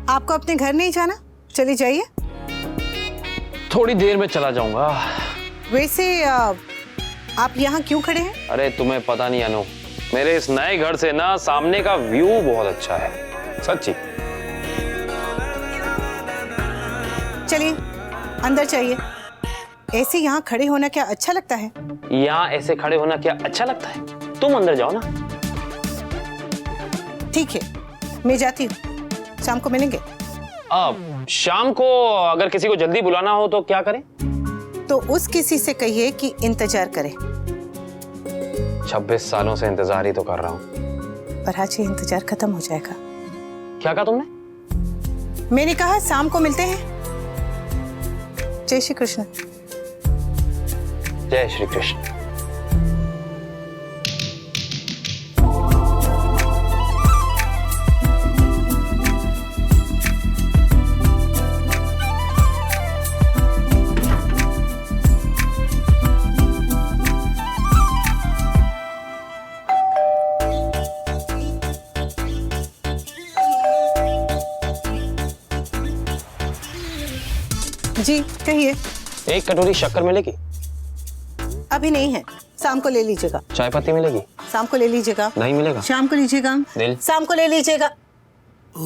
आपको अपने घर नहीं जाना? चली जाइए। थोड़ी देर में चला जाऊंगा। वैसे आप यहाँ क्यों खड़े हैं? अरे तुम्हें पता नहीं अनु, मेरे इस नए घर से ना सामने का व्यू बहुत अच्छा है, सच्ची। चलिए अंदर चाहिए। ऐसे यहाँ खड़े होना क्या अच्छा लगता है? यहाँ ऐसे खड़े होना क्या अच्छा लगता है? तुम अंदर जाओ ना। ठीक है, मैं जाती हूँ, शाम को मिलेंगे। शाम को अगर किसी को जल्दी बुलाना हो तो क्या करें? तो उस किसी से कहिए कि इंतजार करे। 26 सालों से इंतजार ही तो कर रहा हूँ। पर आज ये इंतजार खत्म हो जाएगा। क्या कहा तुमने? मैंने कहा शाम को मिलते हैं। जय श्री कृष्ण। जय श्री कृष्ण। जी कहिए। एक कटोरी शक्कर मिलेगी? अभी नहीं है, शाम को ले लीजिएगा। चाय पत्ती मिलेगी? शाम को ले लीजिएगा। नहीं मिलेगा? शाम को लीजिएगा। दिल? शाम को ले लीजिएगा। ओ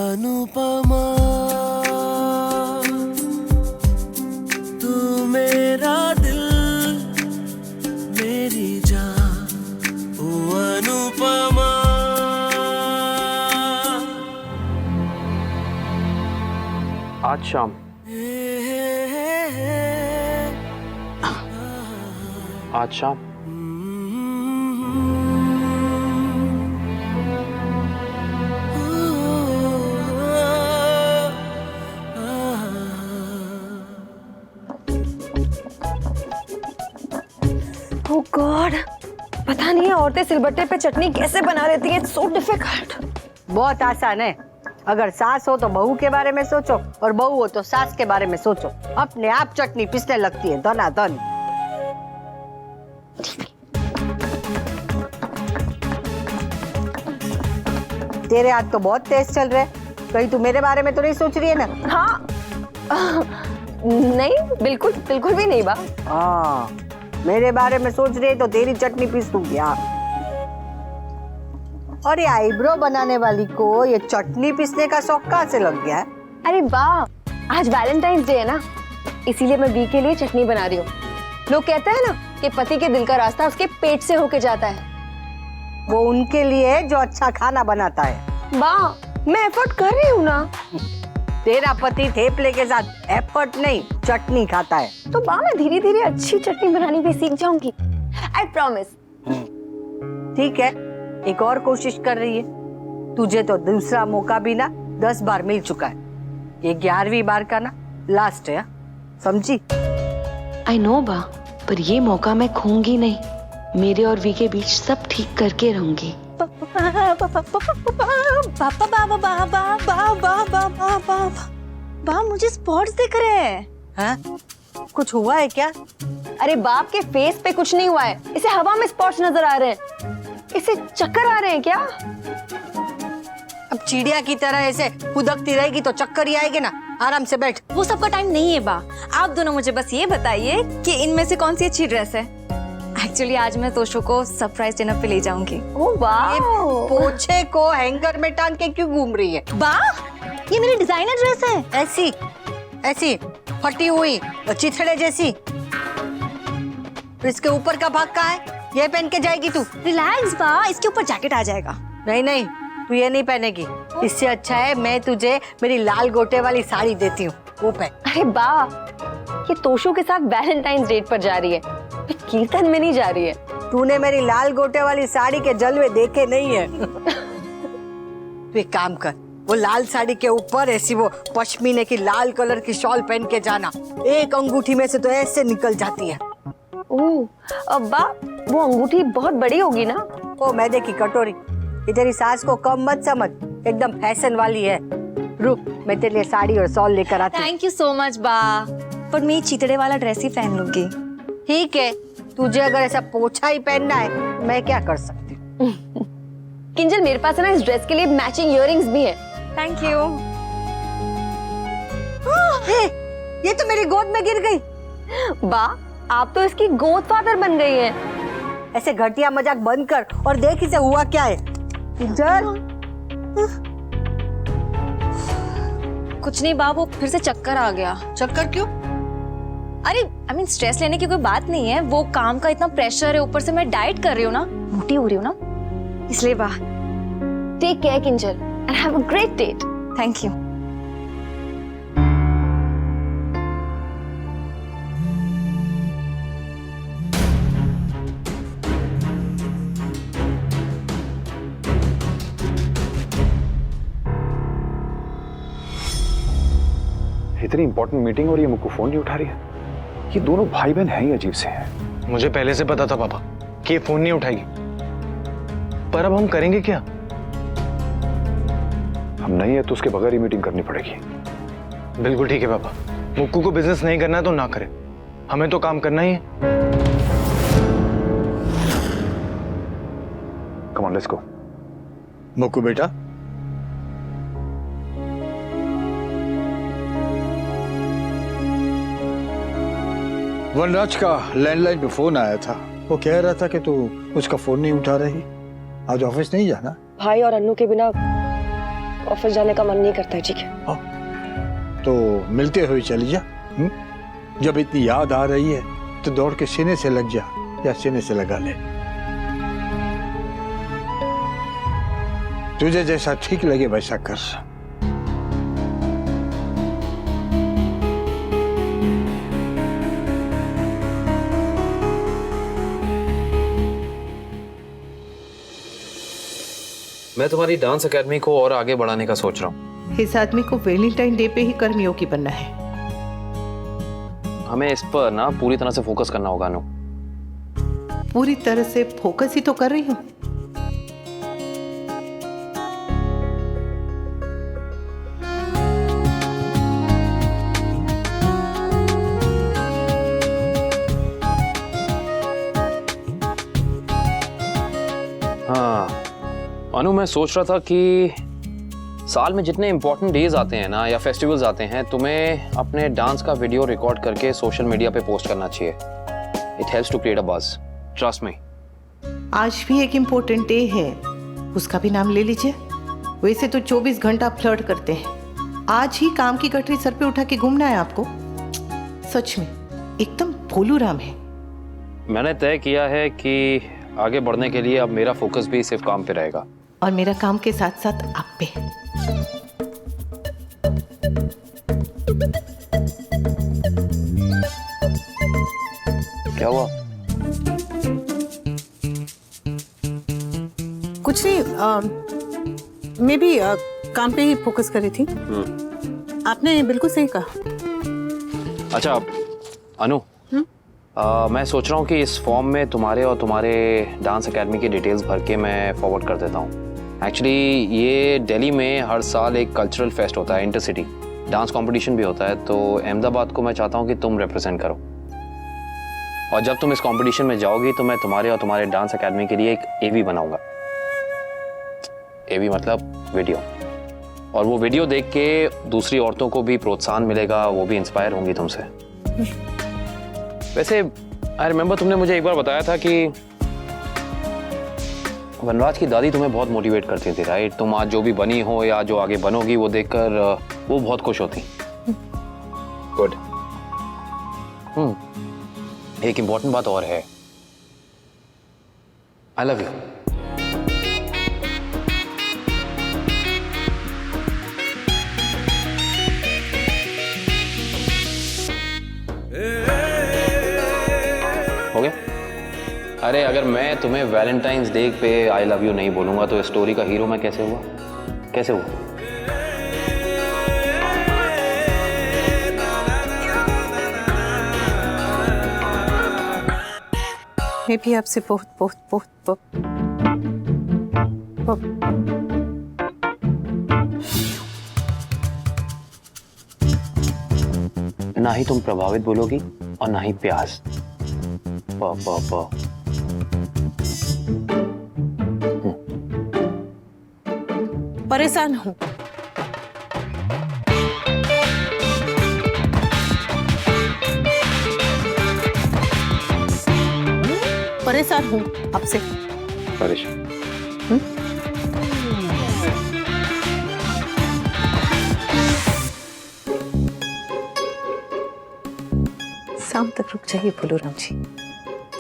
अनुपमा, तू मेरा दिल मेरी जान, ओ अनुपमा। आज शाम। आज शाम। Oh God, पता नहीं है औरतें सिलबट्टे पे चटनी कैसे बना लेती हैं। So difficult. बहुत आसान है। अगर सास हो तो बहू के बारे में सोचो और बहू हो तो सास के बारे में सोचो। अपने आप चटनी पिसने लगती है दनादन। तेरे हाथ तो बहुत तेज चल रहे हैं। कहीं तू मेरे बारे में तो नहीं सोच रही है ना? हाँ नहीं, बिल्कुल बिल्कुल भी नहीं बा। हाँ, मेरे बारे में सोच रही है तो तेरी चटनी पीस दूंगी। हाँ। और ये आईब्रो बनाने वाली को ये चटनी पीसने का शौक कहाँ से लग गया है? अरे वाह, आज वैलेंटाइंस डे है ना, इसीलिए मैं वी के लिए चटनी बना रही हूँ। लोग कहते हैं ना कि पति के दिल का रास्ता उसके पेट से होके जाता है। वो उनके लिए जो अच्छा खाना बनाता है। वाह, मैं एफर्ट कर रही हूँ ना। तेरा पति थेपले के साथ एफर्ट नहीं चटनी खाता है। तो मैं धीरे धीरे अच्छी चटनी बनानी भी सीख जाऊंगी। I promise. ठीक है, एक और कोशिश कर रही है। तुझे तो दूसरा मौका भी ना 10 बार मिल चुका है। ये 11वीं बार का ना लास्ट है, समझी? आई नो बा, पर ये मौका मैं खोऊंगी नहीं। मेरे और वी के बीच सब ठीक करके रहूंगी। मुझे स्पॉट्स दिख रहे हैं। हाँ? कुछ हुआ है क्या? अरे बाप के फेस पे कुछ नहीं हुआ है, इसे हवा में स्पॉट्स नजर आ रहे हैं। इसे चक्कर आ रहे हैं क्या? अब चिड़िया की तरह ऐसे कुदकती रहेगी तो चक्कर ही आएगी ना। आराम से बैठ। वो सबका टाइम नहीं है बा। आप दोनों मुझे बस ये बताइए कि इनमें से कौन सी अच्छी ड्रेस है। एक्चुअली आज मैं तोशो को सरप्राइज डिनर पे ले जाऊंगी। ओह वाह। ये पोछे को हैंगर में टांग के क्यों घूम रही है? बा, ये मेरी डिजाइनर ड्रेस है। ऐसी ऐसी फटी हुई चिथड़े जैसी। इसके ऊपर का भाग कहाँ है? ये पहन के जाएगी तू? रिलैक्स बा, इसके ऊपर जैकेट आ जाएगा। नहीं नहीं, तू ये नहीं पहनेगी। इससे अच्छा है मैं तुझे मेरी लाल गोटे वाली साड़ी देती हूँ, वो पहन। अरे बा, ये तोशो के साथ वैलेंटाइंस डेट पर जा रही है, कीर्तन में नहीं जा रही है। तूने मेरी लाल गोटे वाली साड़ी के जलवे देखे नहीं है। तू एक काम कर, वो लाल साड़ी के ऊपर ऐसी वो पश्मीने की लाल कलर की शॉल पहन के जाना। एक अंगूठी में से तो ऐसे निकल जाती है। ओह, अब्बा वो अंगूठी बहुत बड़ी होगी ना? ओ मैदे की कटोरी, ये तेरी सास को कम मत समझ, एकदम फैशन वाली है। रुक, मैं तेरे लिए साड़ी और शॉल लेकर आती हूँ। थैंक यू सो मच बा, पर मैं चितड़े वाला ड्रेस ही पहन लूंगी। ठीक है, तुझे अगर ऐसा पोछा ही पहनना है, मैं क्या कर सकती हूँ? किंजल, मेरे पास है ना इस ड्रेस के लिए मैचिंग इयररिंग्स भी है। Thank you. ये तो मेरी गोद में गिर गई। बा, आप तो इसकी गोद फादर बन गई हैं। ऐसे घटिया मजाक बंद कर और देख इसे हुआ क्या है। किंजल, कुछ नहीं बा, वो फिर से चक्कर आ गया। चक्कर क्यों? अरे आई मीन स्ट्रेस लेने की कोई बात नहीं है, वो काम का इतना प्रेशर है, ऊपर से मैं डाइट कर रही हूँ ना, मोटी हो रही हूँ ना, इसलिए बा। Take care Kinjal and have a great date. Thank you. इतनी इंपॉर्टेंट मीटिंग और ये मुझको फोन नहीं उठा रही है। ये दोनों भाई बहन हैं ही अजीब से हैं। मुझे पहले से पता था पापा कि ये फोन नहीं उठाएगी, पर अब हम करेंगे क्या? हम नहीं है तो उसके बगैर ही मीटिंग करनी पड़ेगी। बिल्कुल ठीक है पापा, मुक्कू को बिजनेस नहीं करना है तो ना करे, हमें तो काम करना ही है। Come on let's go. Mukku बेटा, वनराज का लैंडलाइन पे फोन आया था। वो कह रहा था कि तू उसका फोन नहीं उठा रही। आज ऑफिस नहीं जाना? भाई और अन्नू के बिना ऑफिस जाने का मन नहीं करता है। ठीक है, तो मिलते हुए चली जा। जब इतनी याद आ रही है तो दौड़ के सीने से लग जा या सीने से लगा ले, तुझे जैसा ठीक लगे वैसा कर। मैं तुम्हारी डांस एकेडमी को और आगे बढ़ाने का सोच रहा हूँ। इस आदमी को वैलेंटाइन डे पे ही कर्मयोगी बनना है। हमें इस पर ना पूरी तरह से फोकस करना होगा। अनु, पूरी तरह से फोकस ही तो कर रही हूँ। हाँ अनु, मैं सोच रहा था कि साल में जितने इंपॉर्टेंट डेज आते हैं ना या फेस्टिवल्स आते हैं, तुम्हें अपने डांस का वीडियो रिकॉर्ड करके सोशल मीडिया पे पोस्ट करना चाहिए। It helps to create a buzz, trust me. आज भी एक इम्पोर्टेंट डे है, उसका भी नाम ले लीजिए। वैसे तो 24 घंटा फ्लर्ट करते हैं, आज ही काम की गठरी सर पे उठा के घूमना है आपको। सच में एकदम भोलू राम है। मैंने तय किया है कि आगे बढ़ने के लिए अब मेरा फोकस भी सिर्फ काम पे रहेगा, और मेरा काम के साथ साथ आप पे। क्या हुआ? कुछ नहीं, मैं भी काम पे ही फोकस कर रही थी। आपने बिल्कुल सही कहा। अच्छा अनु, मैं सोच रहा हूँ कि इस फॉर्म में तुम्हारे और तुम्हारे डांस एकेडमी की डिटेल्स भर के मैं फॉरवर्ड कर देता हूँ। एक्चुअली ये दिल्ली में हर साल एक कल्चरल फेस्ट होता है, इंटरसिटी डांस कंपटीशन भी होता है, तो अहमदाबाद को मैं चाहता हूँ कि तुम रिप्रेजेंट करो। और जब तुम इस कंपटीशन में जाओगी तो मैं तुम्हारे और तुम्हारे डांस एकेडमी के लिए एक एवी बनाऊंगा। एवी मतलब वीडियो, और वो वीडियो देख के दूसरी औरतों को भी प्रोत्साहन मिलेगा, वो भी इंस्पायर होंगी तुमसे। वैसे आई रिमेम्बर तुमने मुझे एक बार बताया था कि वनराज की दादी तुम्हें बहुत मोटिवेट करती थी, राइट? तुम आज जो भी बनी हो या जो आगे बनोगी वो देखकर वो बहुत खुश होती। गुड। एक इंपॉर्टेंट बात और है, आई लव यू। हो गया? अरे अगर मैं तुम्हें वैलेंटाइंस डे पे आई लव यू नहीं बोलूंगा तो स्टोरी का हीरो मैं कैसे हुआ? कैसे हुआ? मैं भी आपसे बहुत बहुत बहुत बहुत ना ही तुम प्रभावित बोलोगी और ना ही प्यास। प प प परेशान हूँ। परेशान हूँ आपसे। परेशान? शाम तक रुक जाइए फूलूराम जी,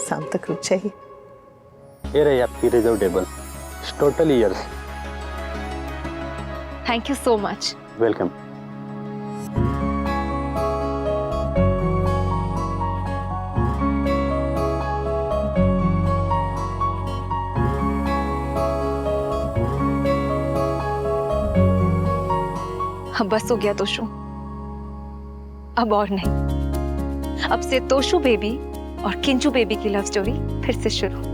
शाम तक रुक जाइए। ये रही आपकी reserve table, totally yours. Thank you so much. Welcome. अब बस हो गया तोशु, अब और नहीं। अब से तोशु बेबी और किंचू बेबी की लव स्टोरी फिर से शुरू।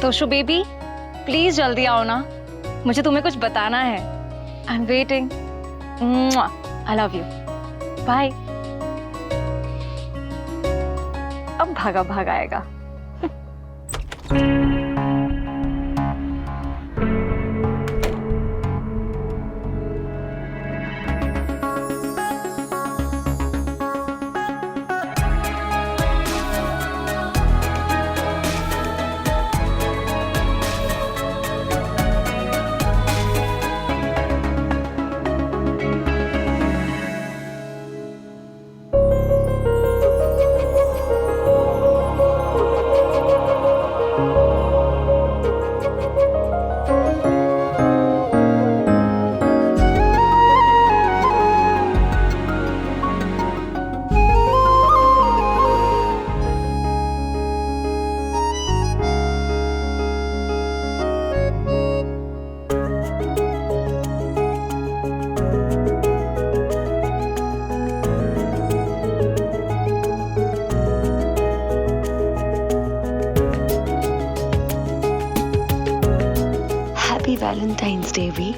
तोशु बेबी, प्लीज जल्दी आओ ना, मुझे तुम्हें कुछ बताना है। I am waiting. I love you. Bye. अब भागा भागा आएगा। वैलेंटाइंस डे भी।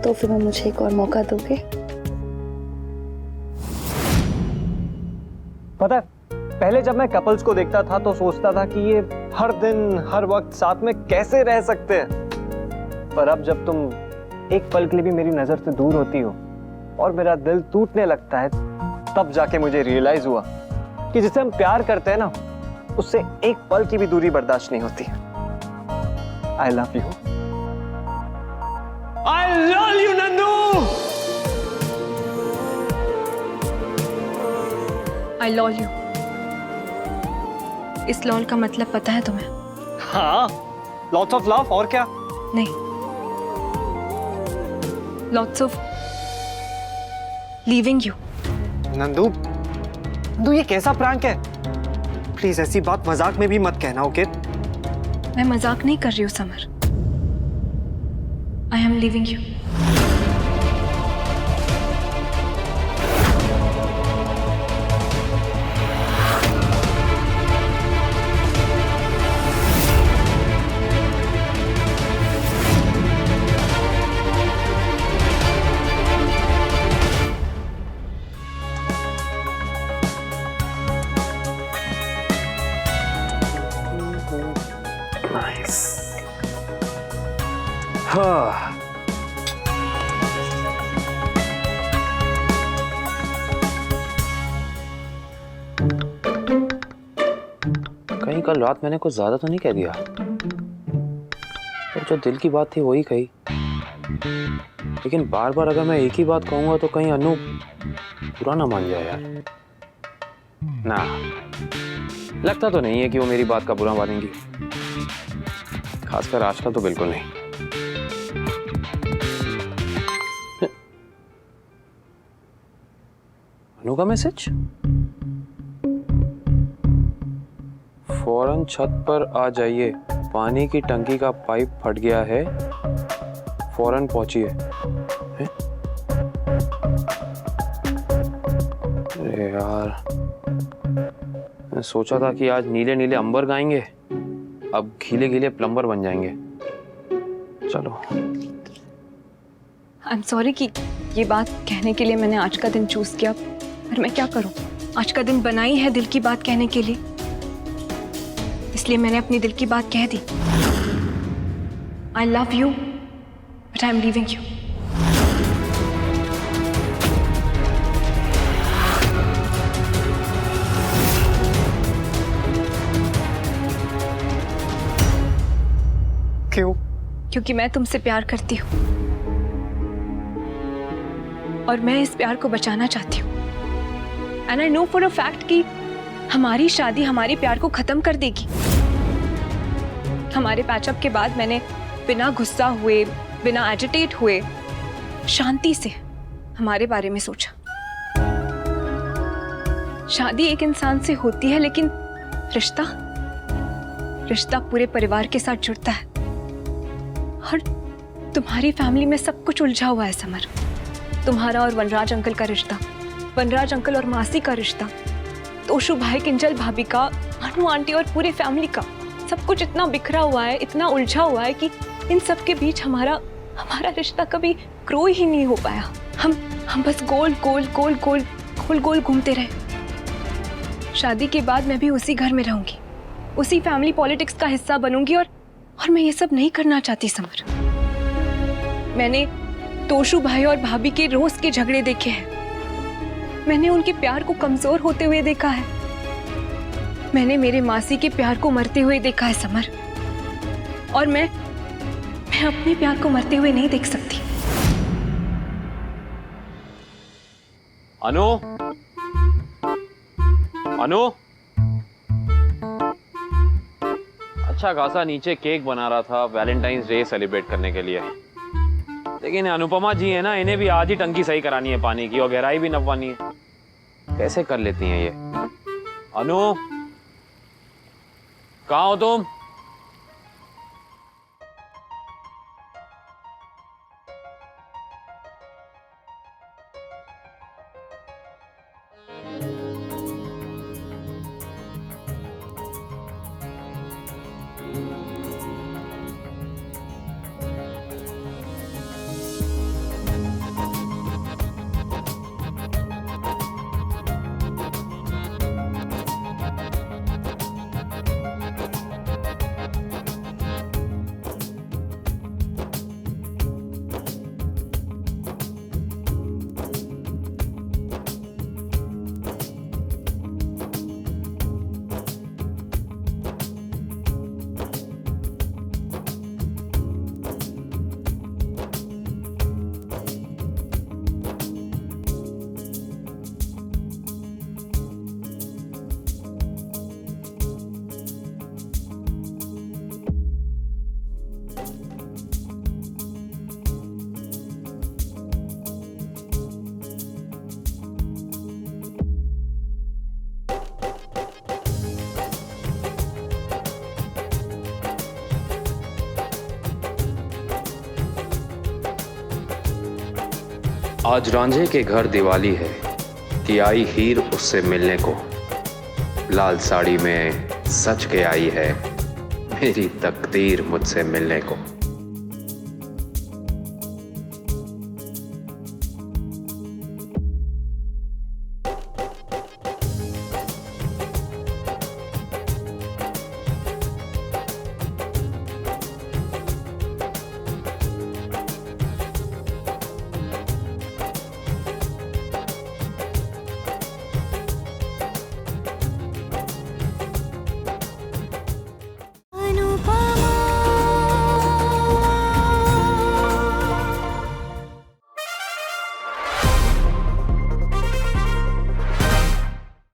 तो फिर मैं मुझे एक और मौका दोगे? पता है, पहले जब मैं कपल्स को देखता था तो सोचता था कि ये हर दिन हर वक्त साथ में कैसे रह सकते हैं, पर अब जब तुम एक पल के लिए भी मेरी नजर से दूर होती हो और मेरा दिल टूटने लगता है, तब जाके मुझे रियलाइज हुआ कि जिसे हम प्यार करते हैं ना, उससे एक पल की भी दूरी बर्दाश्त नहीं होती। I love you. I love you, Nannu. I love you। इस लॉल का मतलब पता है तुम्हें? हाँ, lots of love और क्या? नहीं, lots of leaving you। Nandu, ये कैसा प्रैंक है? प्लीज ऐसी बात मजाक में भी मत कहना, ओके? मैं मजाक नहीं कर रही हूँ summer. I am leaving you. कहीं कल रात मैंने कुछ ज्यादा तो नहीं कह दिया, और जो दिल की बात थी वही कही। लेकिन बार बार अगर मैं एक ही बात कहूंगा तो कहीं अनु बुरा ना मान जाए यार। ना, लगता तो नहीं है कि वो मेरी बात का बुरा मानेंगी, खासकर आज का तो बिल्कुल नहीं। अनु का मैसेज? फौरन छत पर आ जाइए, पानी की टंकी का पाइप फट गया है, फौरन पहुंचिए। अरे यार, मैं सोचा था कि आज नीले नीले अंबर गाएंगे, अब घीले घीले प्लम्बर बन जाएंगे। चलो। आई एम सॉरी कि ये बात कहने के लिए मैंने आज का दिन चूज किया, पर मैं क्या करूं? आज का दिन बनाई है दिल की बात कहने के लिए, इसलिए मैंने अपनी दिल की बात कह दी। I love you but I am leaving you. क्यों? क्योंकि मैं तुमसे प्यार करती हूँ और मैं इस प्यार को बचाना चाहती हूँ। And I know for a fact कि हमारी शादी हमारे प्यार को खत्म कर देगी। हमारे पैचअप के बाद मैंने बिना गुस्सा हुए, बिना एजिटेट हुए, शांति से हमारे बारे में सोचा। शादी एक इंसान से होती है, लेकिन रिश्ता पूरे परिवार के साथ जुड़ता है। और तुम्हारी फैमिली में सब कुछ उलझा हुआ है समर। तुम्हारा और वनराज अंकल का रिश्ता, वनराज अंकल और मासी का रिश्ता, तोशु भाई, किंजल भाभी का, अनु आंटी और पूरे फैमिली का, सब कुछ इतना बिखरा हुआ है, इतना उलझा हुआ है कि इन सब के बीच हमारा रिश्ता कभी ग्रो ही नहीं हो पाया। हम बस गोल गोल घूमते रहे। शादी के बाद मैं भी उसी घर में रहूंगी, उसी फैमिली पॉलिटिक्स का हिस्सा बनूंगी, और मैं ये सब नहीं करना चाहती समर। मैंने तोशु भाई और भाभी के रोज के झगड़े देखे हैं। मैंने उनके प्यार को कमजोर होते हुए देखा है। मैंने मेरे मासी के प्यार को मरते हुए देखा है समर, और मैं अपने प्यार को मरते हुए नहीं देख सकती। अनु, अच्छा खासा नीचे केक बना रहा था वैलेंटाइंस डे सेलिब्रेट करने के लिए, लेकिन अनुपमा जी है ना, इन्हें भी आज ही टंकी सही करानी है पानी की, और गहराई भी नपवानी है। कैसे कर लेती हैं ये? अनु, कहाँ हो तुम? आज रांझे के घर दिवाली है कि आई हीर उससे मिलने को, लाल साड़ी में सज के आई है मेरी तकदीर मुझसे मिलने को।